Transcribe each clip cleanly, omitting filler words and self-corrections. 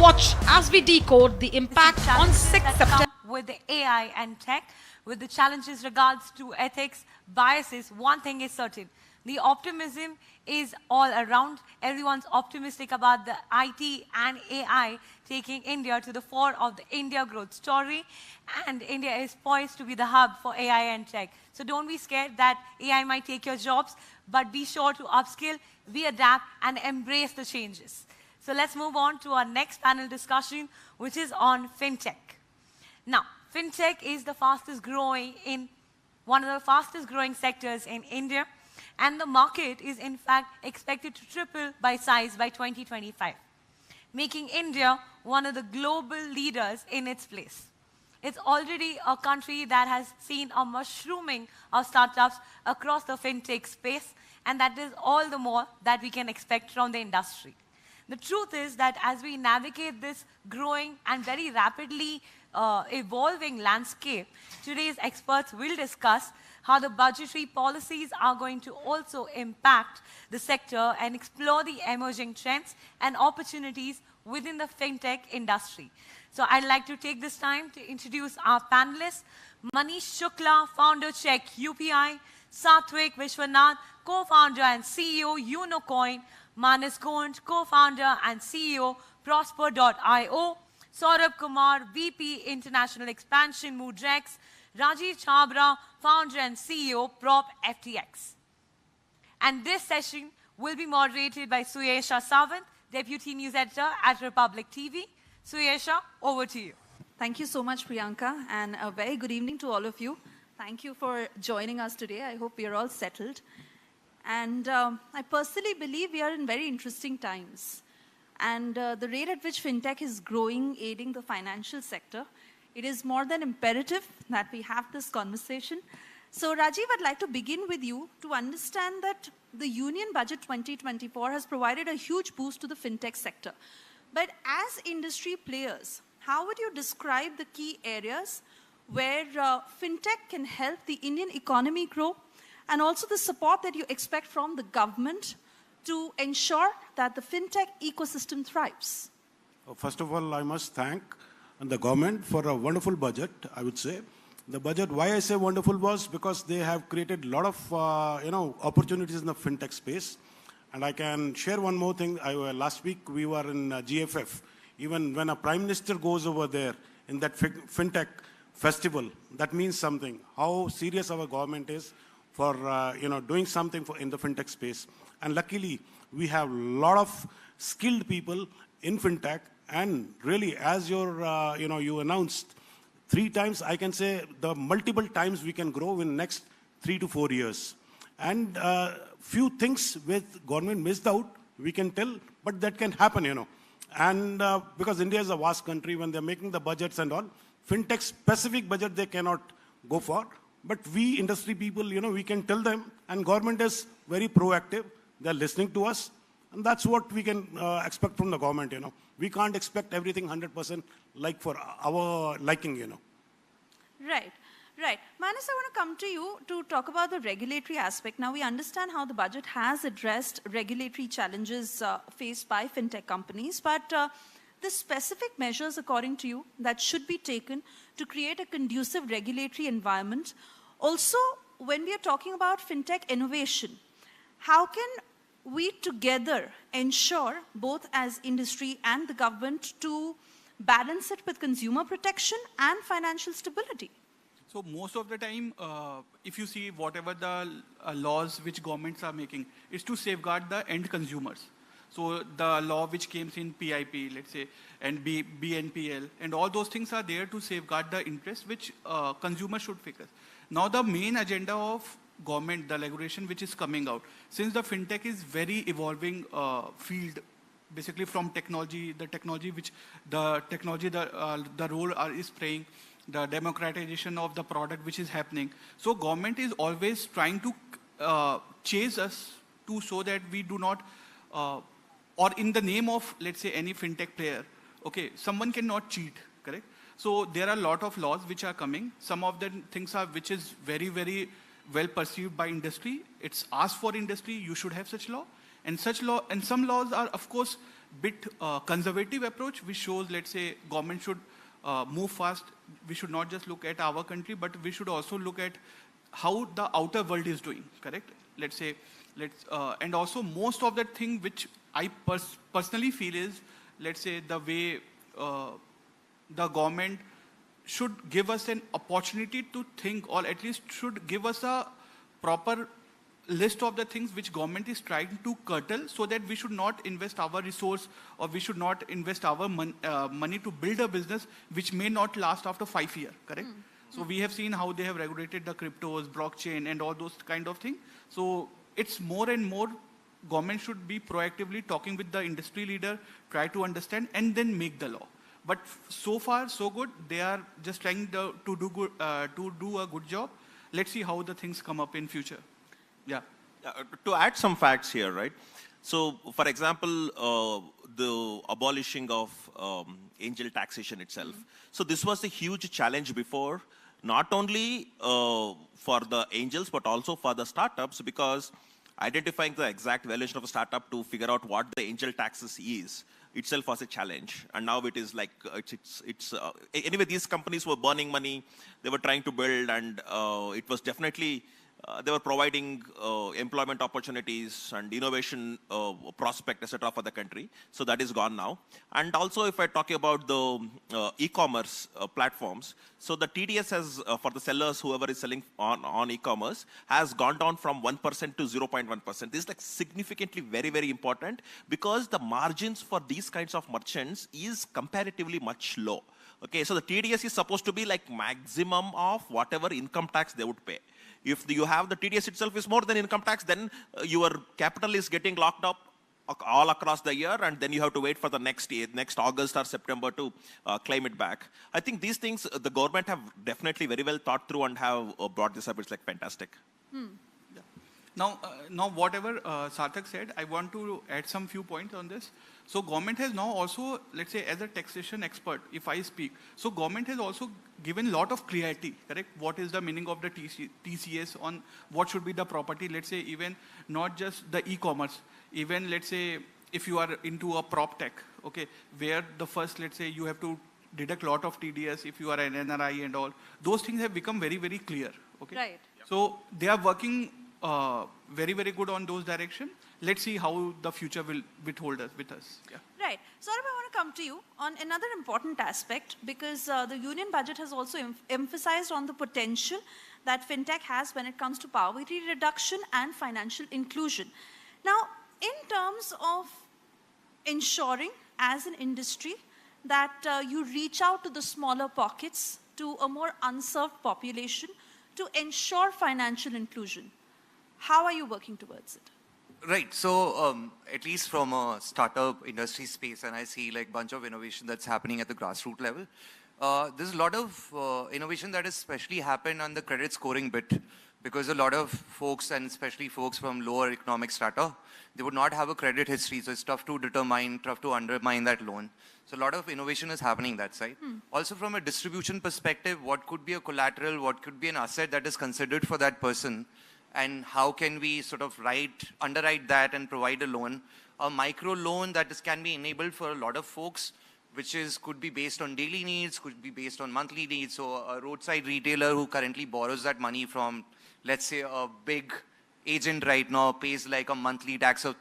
Watch as we decode the impact on 6 September. With the AI and tech, with the challenges regards to ethics, biases, one thing is certain. The optimism is all around. Everyone's optimistic about the IT and AI taking India to the fore of the India growth story. And India is poised to be the hub for AI and tech. So don't be scared that AI might take your jobs, but be sure to upskill, we adapt, and embrace the changes. So let's move on to our next panel discussion, which is on fintech. Now, fintech is the fastest growing one of the fastest growing sectors in India, and the market is in fact expected to triple by size by 2025, making India one of the global leaders in its place. It's already a country that has seen a mushrooming of startups across the fintech space, and that is all the more that we can expect from the industry. The truth is that as we navigate this growing and very rapidly evolving landscape, today's experts will discuss how the budgetary policies are going to also impact the sector and explore the emerging trends and opportunities within the fintech industry. So I'd like to take this time to introduce our panelists. Manish Shukla, founder Check UPI, Satwik Vishwanath, co-founder and CEO Unocoin, Manas Gond, co-founder and CEO Prosper.io, Saurabh Kumar, VP International Expansion Moodrex, Rajiv Chabra, founder and CEO Prop FTX. And this session will be moderated by Suyesha Sawant, Deputy News Editor at Republic TV. Suyesha, over to you. Thank you so much, Priyanka, and a very good evening to all of you. Thank you for joining us today. I hope we are all settled. And I personally believe we are in very interesting times. And the rate at which fintech is growing, aiding the financial sector, it is more than imperative that we have this conversation. So Rajiv, I'd like to begin with you to understand that the Union Budget 2024 has provided a huge boost to the fintech sector. But as industry players, how would you describe the key areas where fintech can help the Indian economy grow, and also the support that you expect from the government to ensure that the fintech ecosystem thrives? First of all, I must thank the government for a wonderful budget, I would say. The budget, why I say wonderful, was because they have created a lot of opportunities in the fintech space. And I can share one more thing. Last week we were in GFF. Even when a prime minister goes over there in that fintech festival, that means something. How serious our government is for doing something in the fintech space. And luckily, we have a lot of skilled people in fintech. And really, as you announced, 3 times, I can say the multiple times we can grow in the next 3 to 4 years. And few things with government missed out, we can tell, but that can happen, And because India is a vast country, when they're making the budgets and all, fintech specific budget they cannot go for. But we industry people, we can tell them, and government is very proactive. They're listening to us, and that's what we can expect from the government, We can't expect everything 100% like for our liking, Right, right. Manas, I want to come to you to talk about the regulatory aspect. Now, we understand how the budget has addressed regulatory challenges faced by fintech companies, but the specific measures, according to you, that should be taken to create a conducive regulatory environment. Also, when we are talking about fintech innovation, how can we together ensure, both as industry and the government, to balance it with consumer protection and financial stability? So most of the time, if you see whatever the laws which governments are making, is to safeguard the end consumers. So the law which came in PIP, let's say, and BNPL, and all those things are there to safeguard the interest which consumers should focus. Now the main agenda of government, the regulation which is coming out, since the fintech is very evolving field, basically from technology, the role is playing, the democratization of the product which is happening. So government is always trying to chase us to so that we do not, or in the name of, let's say, any fintech player, okay, someone cannot cheat, correct? So there are a lot of laws which are coming. Some of the things are which is very, very well perceived by industry. It's asked for industry, you should have such law. And such law, and some laws are, of course, bit conservative approach, which shows, let's say, government should move fast. We should not just look at our country, but we should also look at how the outer world is doing, correct? Let's say, and also most of the thing which I personally feel is, let's say, the way the government should give us an opportunity to think, or at least should give us a proper list of the things which government is trying to curtail, so that we should not invest our resource, or we should not invest our money to build a business which may not last after 5 years, correct? So we have seen how they have regulated the cryptos, blockchain, and all those kind of things. So it's more and more government should be proactively talking with the industry leader, try to understand, and then make the law. But so far, so good. They are just trying to do a good job. Let's see how the things come up in future. Yeah. To add some facts here, right? So, for example, the abolishing of angel taxation itself. So this was a huge challenge before, not only for the angels, but also for the startups, because identifying the exact valuation of a startup to figure out what the angel taxes is itself was a challenge. And now it is like, anyway, these companies were burning money, they were trying to build, and it was definitely, they were providing employment opportunities and innovation prospect, etc. for the country. So that is gone now. And also, if I talk about the e-commerce platforms, so the TDS has, for the sellers, whoever is selling on e-commerce, has gone down from 1% to 0.1%. This is like significantly very, very important, because the margins for these kinds of merchants is comparatively much low. Okay, so the TDS is supposed to be like maximum of whatever income tax they would pay. If you have the TDS itself is more than income tax, then your capital is getting locked up all across the year, and then you have to wait for the next August or September to claim it back. I think these things the government have definitely very well thought through and have brought this up. It's like fantastic. Yeah. Now whatever Sarthak said, I want to add some few points on this. So government has now also, let's say, as a taxation expert, if I speak, so government has also given a lot of clarity, correct? What is the meaning of the TCS on what should be the property, let's say, even not just the e-commerce, even let's say, if you are into a prop tech, okay, where the first, let's say, you have to deduct a lot of TDS if you are an NRI and all, those things have become very, very clear, okay? Right. So they are working very, very good on those direction. Let's see how the future will hold us with us. Yeah. Right. Saurabh, I want to come to you on another important aspect, because the union budget has also emphasized on the potential that fintech has when it comes to poverty reduction and financial inclusion. Now, in terms of ensuring as an industry that you reach out to the smaller pockets, to a more unserved population, to ensure financial inclusion, how are you working towards it? Right. So at least from a startup industry space, and I see like bunch of innovation that's happening at the grassroots level, there's a lot of innovation that has especially happened on the credit scoring bit, because a lot of folks, and especially folks from lower economic strata, they would not have a credit history, so it's tough to determine, tough to undermine that loan. So a lot of innovation is happening that side. Also from a distribution perspective, what could be a collateral, what could be an asset that is considered for that person, and how can we sort of underwrite that and provide a loan, a micro loan that can be enabled for a lot of folks, which could be based on daily needs, could be based on monthly needs. So a roadside retailer who currently borrows that money from, let's say, a big agent right now, pays like a monthly tax of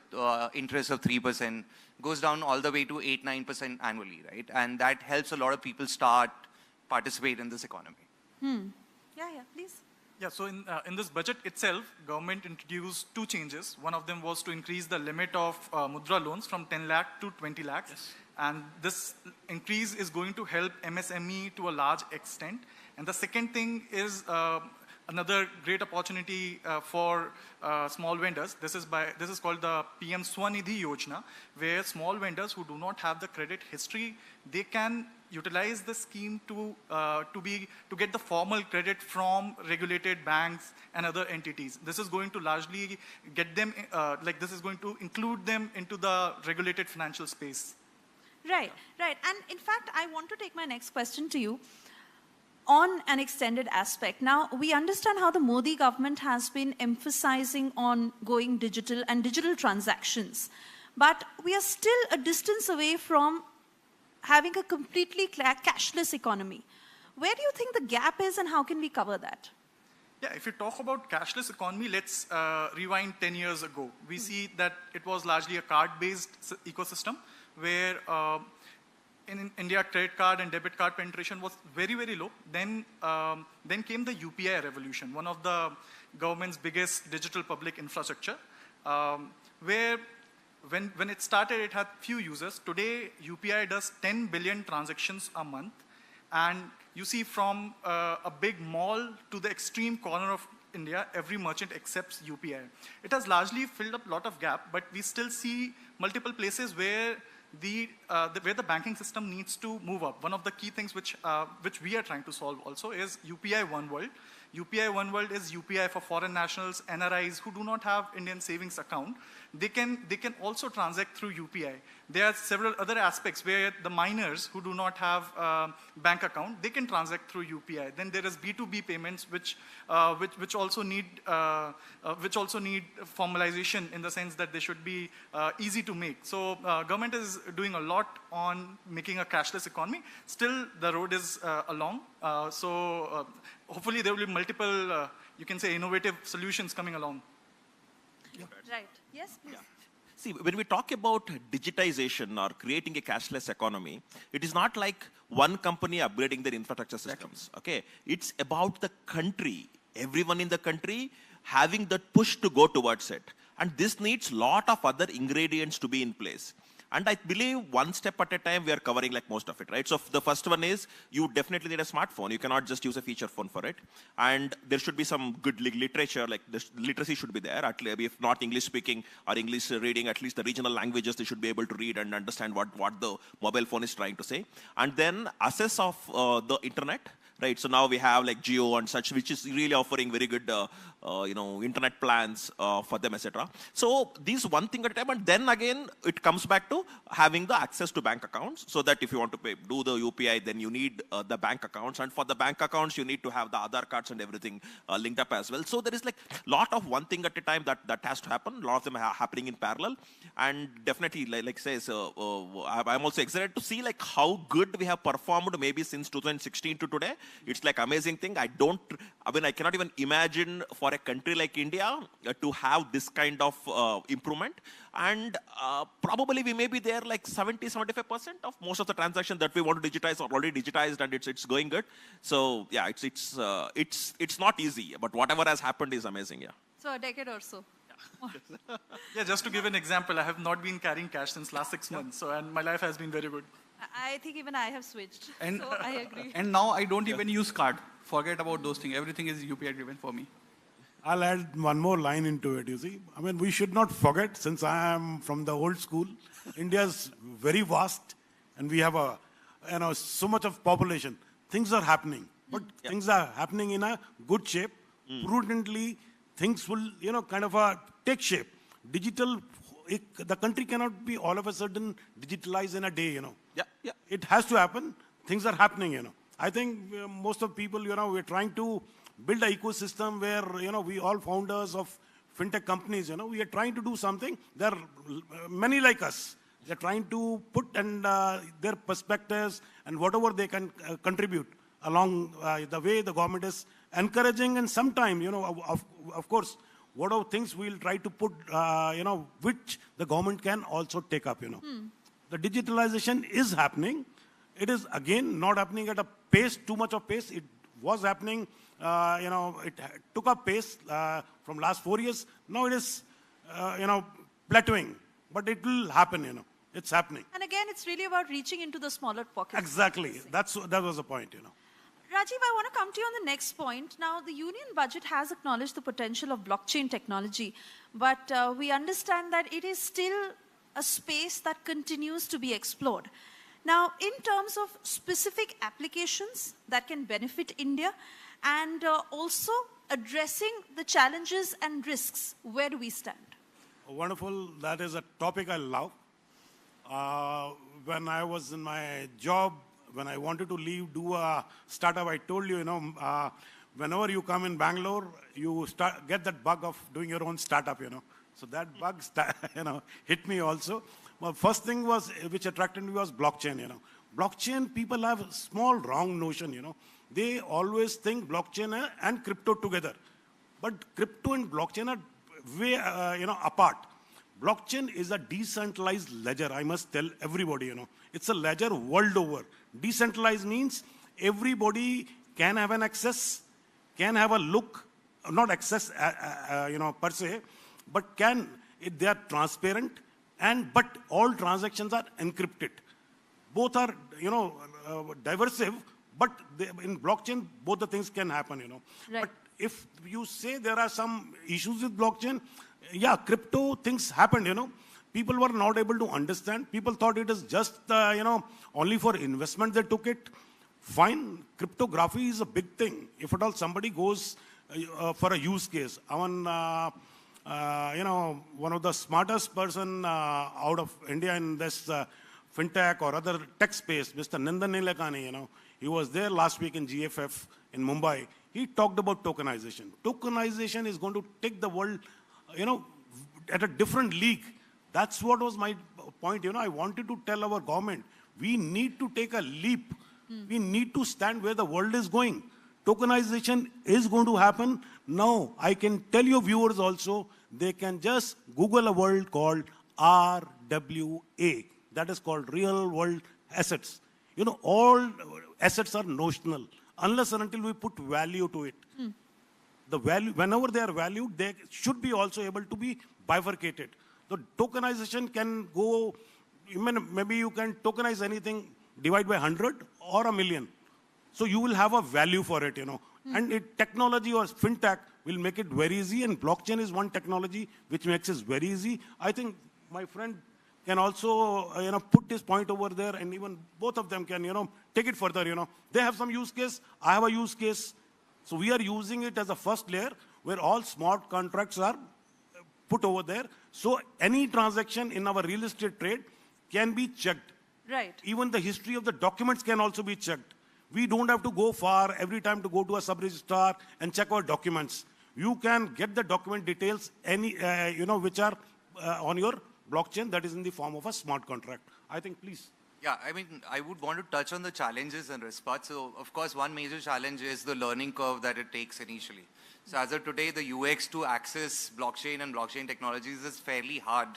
interest of 3%, goes down all the way to 8-9% annually, right? And that helps a lot of people participate in this economy. Yeah, please. Yeah, so in this budget itself, government introduced two changes. One of them was to increase the limit of mudra loans from 10 lakh to 20 lakhs. Yes. And this increase is going to help MSME to a large extent. And the second thing is another great opportunity for small vendors. This is called the PM Swanidhi Yojana, where small vendors who do not have the credit history, they can utilize the scheme to get the formal credit from regulated banks and other entities. This is going to largely get them, this is going to include them into the regulated financial space. Right. And in fact, I want to take my next question to you on an extended aspect. Now, we understand how the Modi government has been emphasizing on going digital and digital transactions. but we are still a distance away from having a completely cashless economy. Where do you think the gap is and how can we cover that? Yeah, if you talk about cashless economy, let's rewind 10 years ago. We see that it was largely a card-based ecosystem where in India, credit card and debit card penetration was very, very low. Then came the UPI revolution, one of the government's biggest digital public infrastructure, where when it started, it had few users. Today, UPI does 10 billion transactions a month. And you see from a big mall to the extreme corner of India, every merchant accepts UPI. It has largely filled up a lot of gap, but we still see multiple places where the banking system needs to move up. One of the key things which we are trying to solve also is UPI One World. UPI One World is UPI for foreign nationals, NRIs who do not have Indian savings account. They can also transact through UPI. There are several other aspects where the minors who do not have bank account, they can transact through UPI. Then there is B2B payments which also need formalization in the sense that they should be easy to make. So government is doing a lot on making a cashless economy. Still, the road is along. Hopefully there will be multiple, you can say, innovative solutions coming along. Yeah. Right. Yes, please. Yeah. See, when we talk about digitization or creating a cashless economy, it is not like one company upgrading their infrastructure systems. Okay, it's about the country, everyone in the country having that push to go towards it. And this needs a lot of other ingredients to be in place. And I believe one step at a time, we are covering like most of it, right? So the first one is you definitely need a smartphone. You cannot just use a feature phone for it. And there should be some good literature, like the literacy should be there. At least if not English speaking or English reading, at least the regional languages, they should be able to read and understand what the mobile phone is trying to say. And then access of the internet. Right, so now we have like Geo and such, which is really offering very good, internet plans for them, etc. So these one thing at a time, and then again it comes back to having the access to bank accounts, so that if you want to do the UPI, then you need the bank accounts, and for the bank accounts you need to have the Aadhaar cards and everything linked up as well. So there is like a lot of one thing at a time that has to happen. A lot of them are happening in parallel, and definitely like says, I'm also excited to see like how good we have performed maybe since 2016 to today. It's like amazing thing. I cannot even imagine for a country like India to have this kind of improvement. And probably we may be there like 70-75% of most of the transactions that we want to digitize are already digitized, and it's going good. So yeah, it's not easy, but whatever has happened is amazing. Yeah. So a decade or so. Yeah, just to give an example, I have not been carrying cash since last 6 months, and my life has been very good. I think even I have switched, And, so I agree. And now I don't even use card. Forget about those things. Everything is UPI driven for me. I'll add one more line into it, you see. I mean, we should not forget, since I am from the old school, India's very vast, and we have so much of population. Things are happening, but things are happening in a good shape. Prudently, things will, take shape. The country cannot be all of a sudden digitalized in a day, Yeah. It has to happen. Things are happening, I think most of people, we're trying to build an ecosystem where, we all founders of fintech companies, we are trying to do something. There are many like us. They're trying to put their perspectives and whatever they can contribute along the way the government is encouraging. And sometimes, of course, what are things we'll try to put, which the government can also take up, The digitalization is happening. It is, again, not happening at a pace, too much of pace. It was happening, it took up pace from last 4 years. Now it is, plateauing. But it will happen, It's happening. And again, it's really about reaching into the smaller pockets. Exactly. That was the point, Rajiv, I want to come to you on the next point. Now, the union budget has acknowledged the potential of blockchain technology, but we understand that it is still a space that continues to be explored. Now, in terms of specific applications that can benefit India and also addressing the challenges and risks, where do we stand? Wonderful. That is a topic I love. When I was in my job, when I wanted to leave, do a startup, I told you, whenever you come in Bangalore, you get that bug of doing your own startup, So that bug, hit me also. Well, first thing was, which attracted me was blockchain, Blockchain, people have a small wrong notion, They always think blockchain and crypto together. But crypto and blockchain are way, apart. Blockchain is a decentralized ledger, I must tell everybody, It's a ledger world over. Decentralized means everybody can have an access, can have a look, not access, per se, but they are transparent, but all transactions are encrypted. Both are, diversive, but in blockchain, both the things can happen, Right. But if you say there are some issues with blockchain, yeah, crypto things happened, People were not able to understand. People thought it is just, only for investment they took it. Fine, cryptography is a big thing. If at all somebody goes for a use case, one of the smartest person out of India in this fintech or other tech space, Mr. Nandan Nilekani, he was there last week in GFF in Mumbai. He talked about tokenization. Tokenization is going to take the world, at a different league. That's what was my point. I wanted to tell our government, we need to take a leap. We need to stand where the world is going. Tokenization is going to happen. Now, I can tell your viewers also, they can just Google a word called RWA. That is called real world assets. All assets are notional unless and until we put value to it. The value, whenever they are valued, they should be also able to be bifurcated. The tokenization can go, maybe you can tokenize anything, divide by 100 or 1,000,000. So you will have a value for it, And technology or fintech will make it very easy, and blockchain is one technology which makes it very easy. I think my friend can also, put his point over there, and even both of them can, take it further, They have some use case, I have a use case. So we are using it as a first layer where all smart contracts are put over there. So any transaction in our real estate trade can be checked. Right. Even the history of the documents can also be checked. We don't have to go far every time to go to a sub-registrar and check our documents. You can get the document details, which are on your blockchain that is in the form of a smart contract. I think, please. Yeah, I would want to touch on the challenges and risks. So, of course, one major challenge is the learning curve that it takes initially. So, as of today, the UX to access blockchain and blockchain technologies is fairly hard.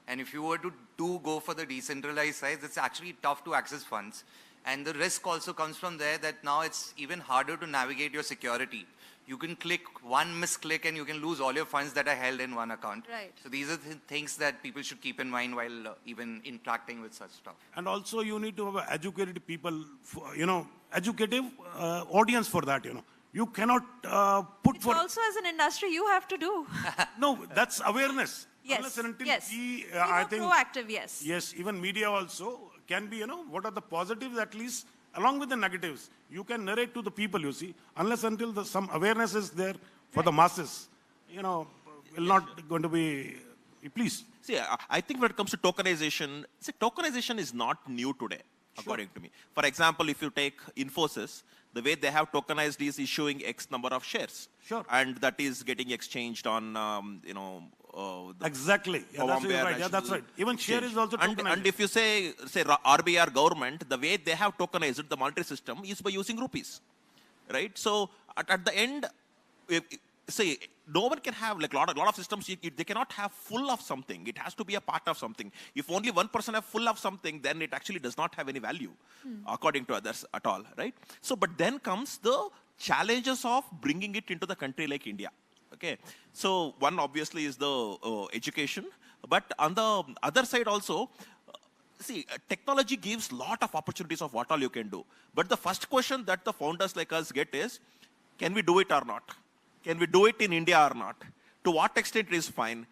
And if you were to go for the decentralized side, it's actually tough to access funds. And the risk also comes from there that now it's even harder to navigate your security. You can click one misclick and you can lose all your funds that are held in one account. Right. So these are things that people should keep in mind while even interacting with such stuff. And also you need to have educated people, educative audience for that, You cannot put Which also as an industry you have to do. No, that's awareness. Yes, Unless and until yes. I think proactive, yes. Yes, even media also can be, what are the positives at least, along with the negatives. You can narrate to the people, you see. Unless until some awareness is there for the masses, will not going to be, please. See, I think when it comes to tokenization, tokenization is not new today, according to me. For example, if you take Infosys, the way they have tokenized is issuing X number of shares. Sure. And that is getting exchanged on, Exactly. Yeah, that's right. Yeah, that's right. Even share is also tokenized. And if you say RBR government, the way they have tokenized the monetary system is by using rupees, right? So at the end, no one can have like lot of systems. They cannot have full of something. It has to be a part of something. If only one person have full of something, then it actually does not have any value, according to others at all, right? So, but then comes the challenges of bringing it into the country like India. Okay, so one obviously is the education, but on the other side also, technology gives lot of opportunities of what all you can do. But the first question that the founders like us get is, can we do it or not? Can we do it in India or not? To what extent it is fine?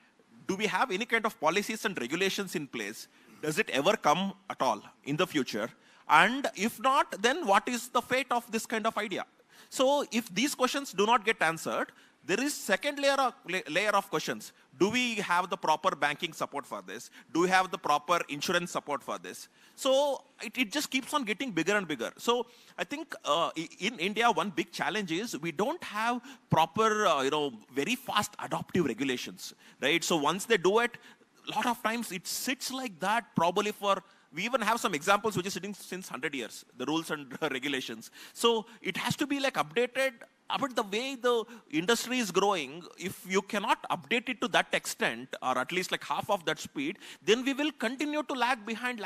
Do we have any kind of policies and regulations in place? Does it ever come at all in the future? And if not, then what is the fate of this kind of idea? So if these questions do not get answered, there is second layer of questions. Do we have the proper banking support for this? Do we have the proper insurance support for this? So it just keeps on getting bigger and bigger. So I think in India, one big challenge is we don't have proper, very fast adoptive regulations, right? So once they do it, a lot of times it sits like that probably for, we even have some examples which is sitting since 100 years, the rules and regulations. So it has to be like updated. But the way the industry is growing, if you cannot update it to that extent, or at least like half of that speed, then we will continue to lag behind.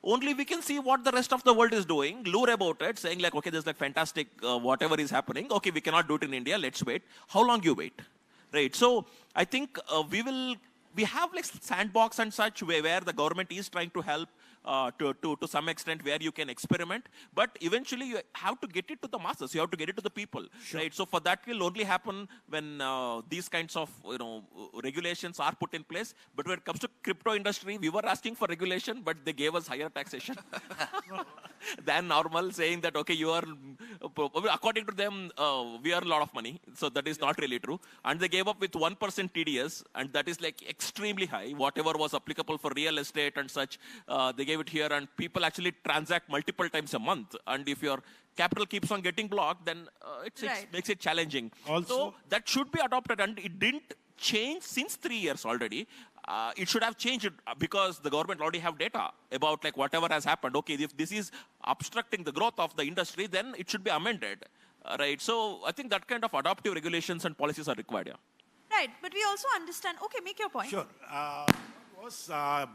Only we can see what the rest of the world is doing, lure about it, saying like, okay, there's like fantastic, whatever is happening. Okay, we cannot do it in India, let's wait. How long you wait? Right, so I think we have like sandbox and such where the government is trying to help to some extent where you can experiment, but eventually you have to get it to the masses, you have to get it to the people, right? So for that will only happen when these kinds of regulations are put in place. But when it comes to crypto industry, we were asking for regulation, but they gave us higher taxation than normal, saying that, okay, you are, according to them, we earn a lot of money. So that is not really true. And they gave up with 1% TDS, and that is like extremely high. Whatever was applicable for real estate and such, they gave it here, and people actually transact multiple times a month. And if your capital keeps on getting blocked, then it makes it challenging. Also, so that should be adopted, and it didn't change since 3 years already. It should have changed because the government already have data about like whatever has happened. Okay, if this is obstructing the growth of the industry, then it should be amended, right? So I think that kind of adaptive regulations and policies are required. Yeah. Right, but we also understand. Okay, make your point. Sure.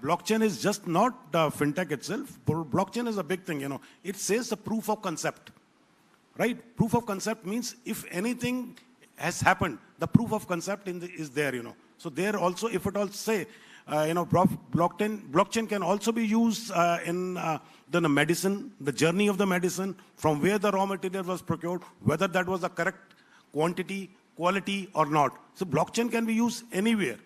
Blockchain is just not fintech itself. Blockchain is a big thing. It says the proof of concept, right? Proof of concept means if anything has happened, the proof of concept is there. So there also, if it all say, blockchain can also be used in the medicine, the journey of the medicine, from where the raw material was procured, whether that was the correct quantity, quality or not. So blockchain can be used anywhere.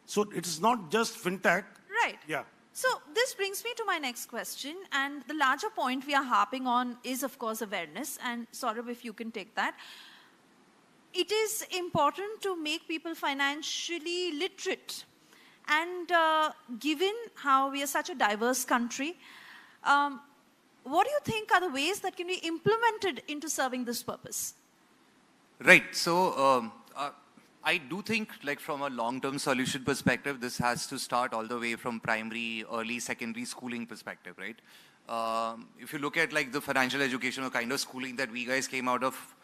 So it's not just fintech. Right. Yeah. So this brings me to my next question. And the larger point we are harping on is, of course, awareness. And Saurabh, if you can take that. It is important to make people financially literate. And given how we are such a diverse country, what do you think are the ways that can be implemented into serving this purpose? Right. So I do think, like from a long-term solution perspective, this has to start all the way from primary, early, secondary schooling perspective, right? If you look at like the financial education or kind of schooling that we guys came out of,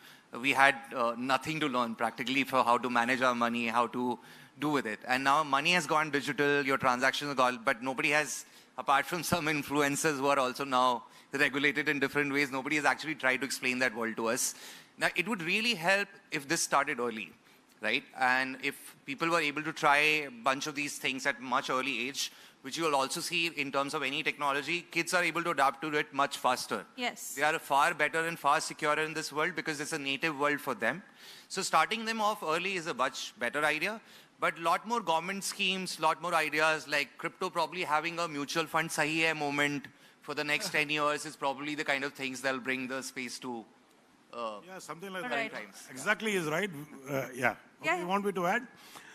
we had nothing to learn practically for how to manage our money, how to do with it. And now money has gone digital, your transactions have gone, but nobody has, apart from some influencers who are also now regulated in different ways, nobody has actually tried to explain that world to us. Now, it would really help if this started early, right? And if people were able to try a bunch of these things at much early age, which you will also see in terms of any technology, kids are able to adapt to it much faster. Yes. They are far better and far securer in this world because it's a native world for them. So starting them off early is a much better idea. But a lot more government schemes, lot more ideas like crypto probably having a mutual fund sahi hai moment for the next 10 years is probably the kind of things that'll bring the space to yeah, something like right. that. Exactly is right. Yeah. Okay, Yeah. you want me to add?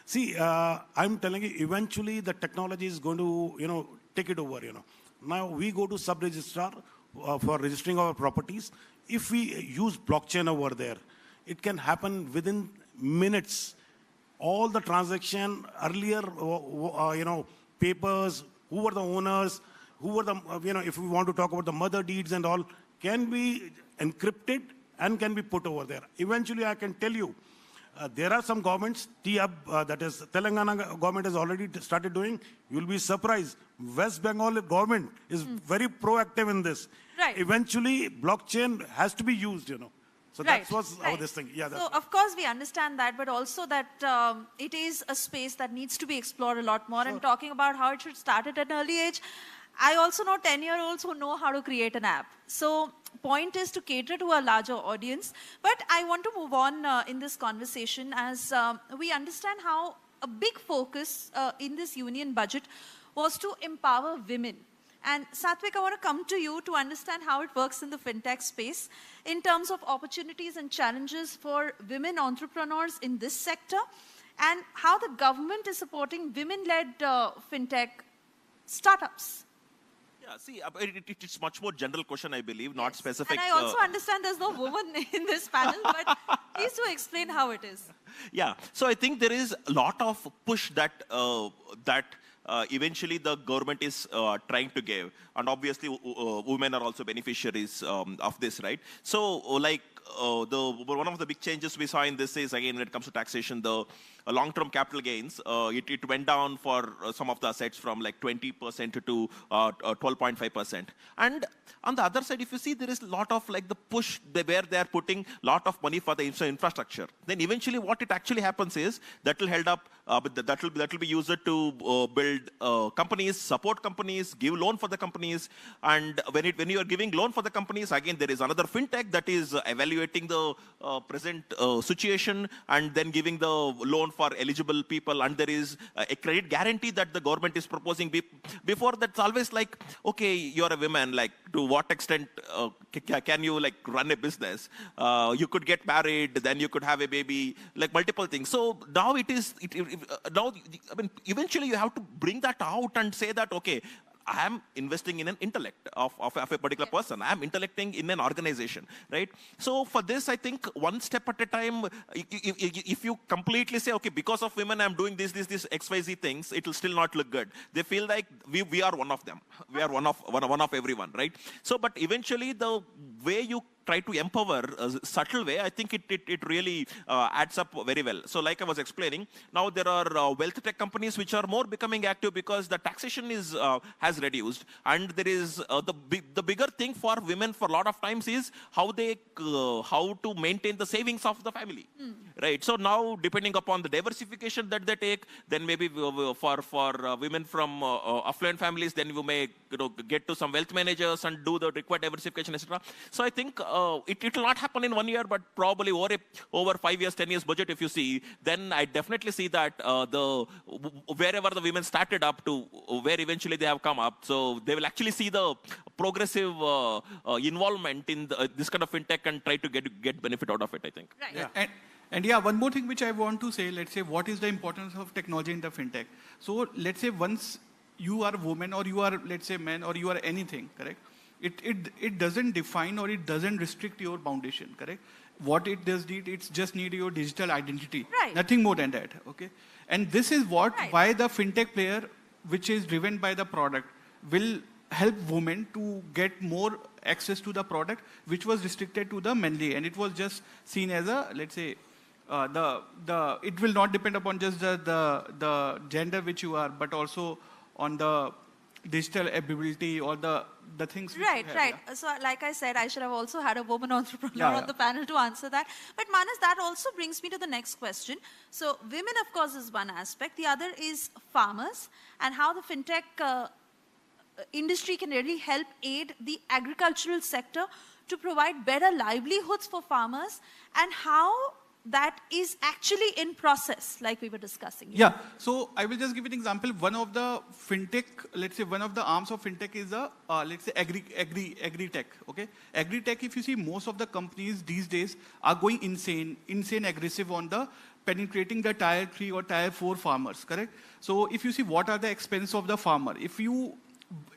See, I'm telling you, eventually the technology is going to, take it over, Now we go to sub-registrar for registering our properties. If we use blockchain over there, it can happen within minutes. All the transaction earlier, papers, who were the owners, who were the, if we want to talk about the mother deeds and all, can be encrypted and can be put over there. Eventually, I can tell you, there are some governments, that is Telangana government has already started doing. You'll be surprised. West Bengal government is very proactive in this. Right. Eventually, blockchain has to be used, So Right, that's what's right. this thing. Yeah. So of course we understand that, but also that it is a space that needs to be explored a lot more. And talking about how it should start at an early age, I also know 10-year-olds who know how to create an app. So point is to cater to a larger audience. But I want to move on in this conversation as we understand how a big focus in this union budget was to empower women. And Satvik, I want to come to you to understand how it works in the fintech space in terms of opportunities and challenges for women entrepreneurs in this sector, and how the government is supporting women-led fintech startups. Yeah, see, it's much more general question, I believe, not specific. And I also understand there's no woman in this panel, but please do explain how it is. Yeah, so I think there is a lot of push that eventually the government is trying to give, and obviously women are also beneficiaries of this, right? So like one of the big changes we saw in this is, again, when it comes to taxation, the long-term capital gains, it went down for some of the assets from like 20% to 12.5%. And on the other side, if you see, there is a lot of like the push where they are putting a lot of money for the infrastructure. Then eventually what it actually happens is that will held up, that will be used to build companies, support companies, give loan for the companies. And when you are giving loan for the companies, again, there is another fintech that is evaluating the present situation and then giving the loan for eligible people, and there is a credit guarantee that the government is proposing. Before, that's always like, okay, you're a woman, like to what extent can you like run a business? You could get married, then you could have a baby, like multiple things. So now now, I mean, eventually you have to bring that out and say that, okay, I am investing in an intellect of a particular person. I am intellecting in an organization, right? So for this, I think one step at a time, if you completely say, okay, because of women, I'm doing this XYZ things, it will still not look good. They feel like we are one of them. We are one of everyone, right? So, but eventually the way you try to empower a subtle way, I think it really adds up very well. So like I was explaining, now there are wealth tech companies which are more becoming active because the taxation has reduced, and there is the bigger thing for women for a lot of times is how to maintain the savings of the family, right? So now depending upon the diversification that they take, then maybe for women from affluent families, then you may get to some wealth managers and do the required diversification, etc. So I think it will not happen in 1 year, but probably over 5 years, 10 years budget, if you see, then I definitely see that wherever the women started up to where eventually they have come up, so they will actually see the progressive involvement in this kind of fintech and try to get benefit out of it, I think. Right. Yeah. And yeah, one more thing which I want to say, let's say, what is the importance of technology in the fintech? So let's say once you are a woman or you are, let's say, man, or you are anything, correct? It doesn't define or it doesn't restrict your foundation, correct? What it does need, it's just need your digital identity. Right. Nothing more than that, okay? And this is why the fintech player, which is driven by the product, will help women to get more access to the product, which was restricted to the manly, and it was just seen as a, let's say, it will not depend upon just the gender which you are, but also on the digital ability or the things. Right, have, right. Yeah. So like I said, I should have also had a woman entrepreneur on the panel to answer that. But Manas, that also brings me to the next question. So women, of course, is one aspect. The other is farmers and how the fintech industry can really help aid the agricultural sector to provide better livelihoods for farmers, and how that is actually in process, like we were discussing. Yeah, so I will just give you an example. One of the fintech, let's say one of the arms of fintech is let's say agri-tech, okay? Agri-tech, if you see, most of the companies these days are going insane aggressive on the penetrating the tier 3 or tier 4 farmers, correct? So if you see what are the expense of the farmer, if you,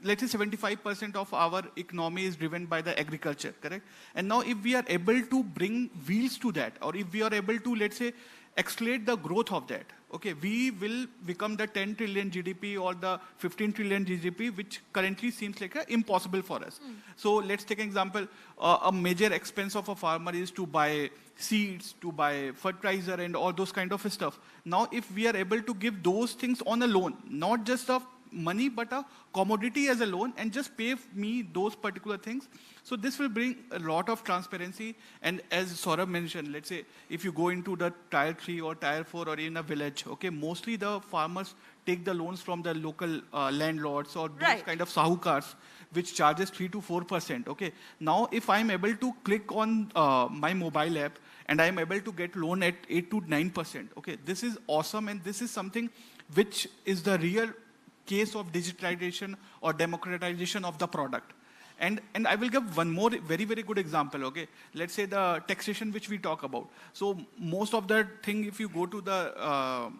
let's say 75% of our economy is driven by the agriculture, correct? And now if we are able to bring wheels to that, or if we are able to, let's say, accelerate the growth of that, okay, we will become the 10 trillion GDP or the 15 trillion GDP, which currently seems like impossible for us. So let's take an example. A major expense of a farmer is to buy seeds, to buy fertilizer and all those kind of stuff. Now, if we are able to give those things on a loan, not just of money, but a commodity as a loan, and just pay me those particular things. So this will bring a lot of transparency. And as Saurabh mentioned, let's say if you go into the tier 3 or tier 4 or in a village, okay, mostly the farmers take the loans from the local landlords or those kind of sahukars, which charges 3 to 4%. Okay. Now, if I'm able to click on my mobile app and I'm able to get loan at 8 to 9%, okay, this is awesome, and this is something which is the real case of digitalization or democratization of the product. And I will give one more very, very good example, okay? Let's say the taxation which we talk about. So most of the thing, if you go to the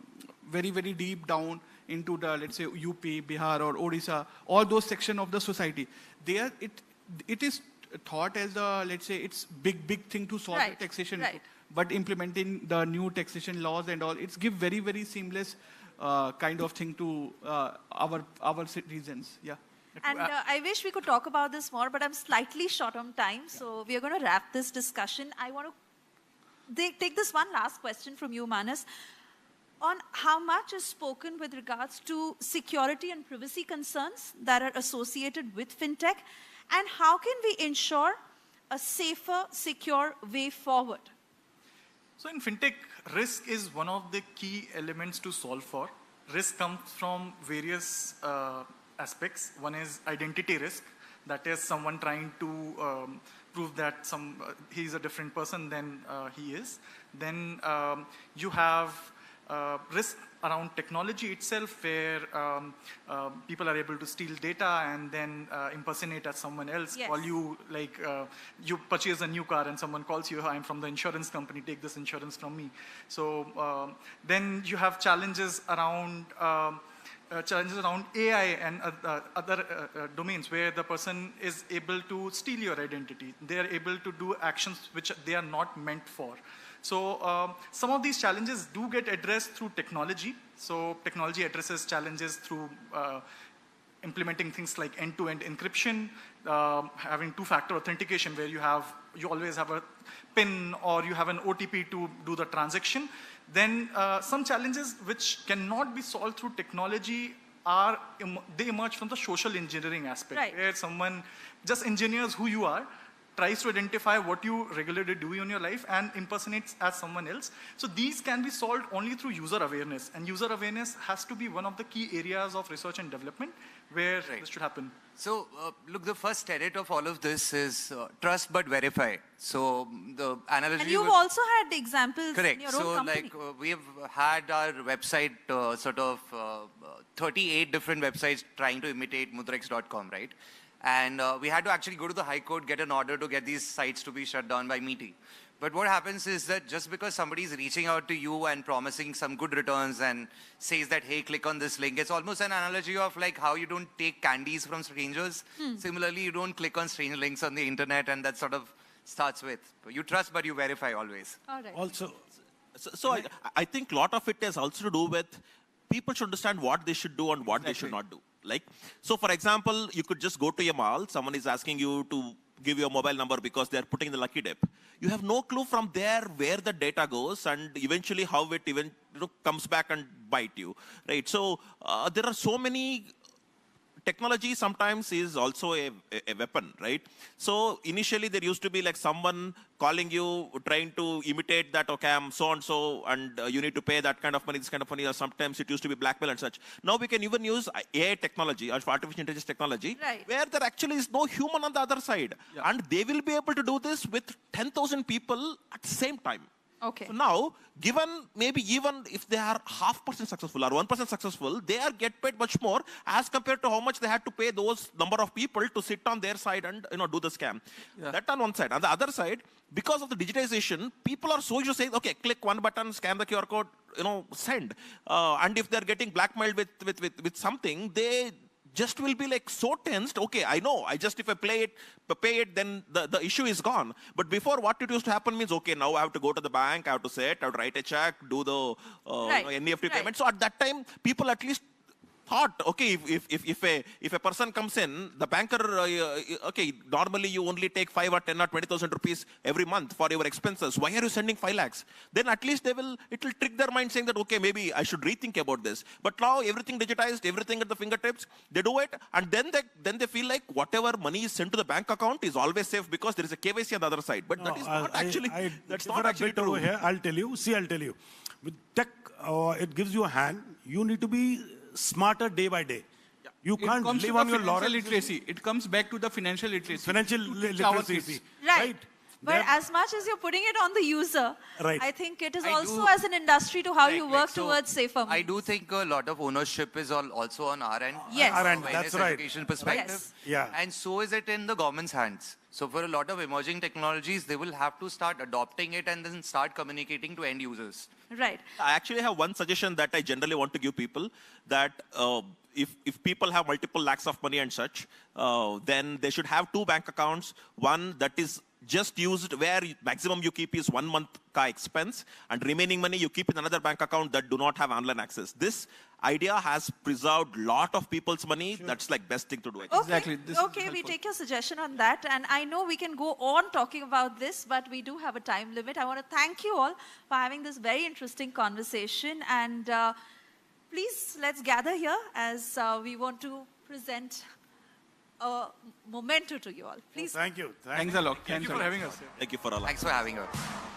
very, very deep down into the, let's say, UP, Bihar or Odisha, all those sections of the society, there it is thought as a, let's say, it's big thing to solve the taxation. Right. But implementing the new taxation laws and all, it's give very, very seamless kind of thing to our citizens, yeah. And I wish we could talk about this more, but I'm slightly short on time, so we are going to wrap this discussion. I want to take this one last question from you, Manas, on how much is spoken with regards to security and privacy concerns that are associated with fintech, and how can we ensure a safer, secure way forward? So in fintech, risk is one of the key elements to solve for. Risk comes from various aspects. One is identity risk, that is someone trying to prove that he is a different person than he is. Then you have risk around technology itself, where people are able to steal data and then impersonate as someone else. Yes. Call you, like you purchase a new car and someone calls you, I'm from the insurance company, take this insurance from me. So then you have challenges around AI and other domains where the person is able to steal your identity. They are able to do actions which they are not meant for. So some of these challenges do get addressed through technology. So technology addresses challenges through implementing things like end-to-end encryption, having two-factor authentication where you always have a PIN or you have an OTP to do the transaction. Then some challenges which cannot be solved through technology they emerge from the social engineering aspect, right, where someone just engineers who you are, tries to identify what you regularly do in your life and impersonates as someone else. So these can be solved only through user awareness. And user awareness has to be one of the key areas of research and development where this should happen. So, look, the first tenet of all of this is trust but verify. So, the analogy... And you've also had examples correct. in your own company. So, like, we have had our website 38 different websites trying to imitate mudrex.com, right? And we had to actually go to the High Court, get an order to get these sites to be shut down by MeToo. But what happens is that just because somebody is reaching out to you and promising some good returns and says that, hey, click on this link, it's almost an analogy of like how you don't take candies from strangers. Similarly, you don't click on strange links on the internet, and that sort of starts with, you trust but you verify always. All right. Also, I think a lot of it has also to do with people should understand what they should do and what they should not do. Like, so for example, you could just go to a mall, someone is asking you to give your mobile number because they're putting the lucky dip. You have no clue from there where the data goes and eventually how it even comes back and bite you, right? So there are so many. Technology sometimes is also a weapon, right? So initially there used to be like someone calling you, trying to imitate that, okay, I'm so-and-so, and you need to pay that kind of money, this kind of money, or sometimes it used to be blackmail and such. Now we can even use AI technology, or artificial intelligence technology, right, where there actually is no human on the other side. Yeah. And they will be able to do this with 10,000 people at the same time. Okay. So now, given maybe even if they are 0.5% successful or 1% successful, they get paid much more as compared to how much they had to pay those number of people to sit on their side and do the scam. Yeah. That on one side. On the other side, because of the digitization, people are so used to saying, okay, click one button, scan the QR code, send. And if they're getting blackmailed with something, they just will be like so tensed. Okay, I know. If I pay it, then the issue is gone. But before, what it used to happen means, okay, now I have to go to the bank, I have to write a check, do the NEFT payment. So at that time, people at least thought, okay, if a person comes in, the banker, okay, normally you only take 5 or 10 or 20,000 rupees every month for your expenses. Why are you sending 5 lakhs? Then at least it will trick their mind saying that, okay, maybe I should rethink about this. But now everything digitized, everything at the fingertips, they do it, and then they feel like whatever money is sent to the bank account is always safe because there is a KYC on the other side. But that is not actually, that's not actually true. Over here, I'll tell you. With tech, it gives you a hand. You need to be smarter day by day. Yeah. You can't live on your laurels. Literacy. It comes back to the financial literacy. Financial literacy. Right. But as much as you're putting it on the user, Right. I think it is I also do- as an industry to how you work so towards safer I moves. do think a lot of ownership is also on our end. Yes. from Our end, awareness that's right. education perspective. Yes. Yeah. And so is it in the government's hands. So for a lot of emerging technologies, they will have to start adopting it and then start communicating to end users. Right. I actually have one suggestion that I generally want to give people, that if people have multiple lakhs of money and such, then they should have 2 bank accounts. One that is just used where maximum you keep is 1 month ka expense, and remaining money you keep in another bank account that do not have online access. This idea has preserved lot of people's money. Sure. That's like best thing to do. I think. Okay. Exactly. This is Okay, we helpful. take your suggestion on that. And I know we can go on talking about this, but we do have a time limit. I want to thank you all for having this very interesting conversation. And please, let's gather here as we want to present a memento to you all. Please. Thank you. Thanks a lot. Thank you for having us here. Thank you for allowing. Thanks for having us.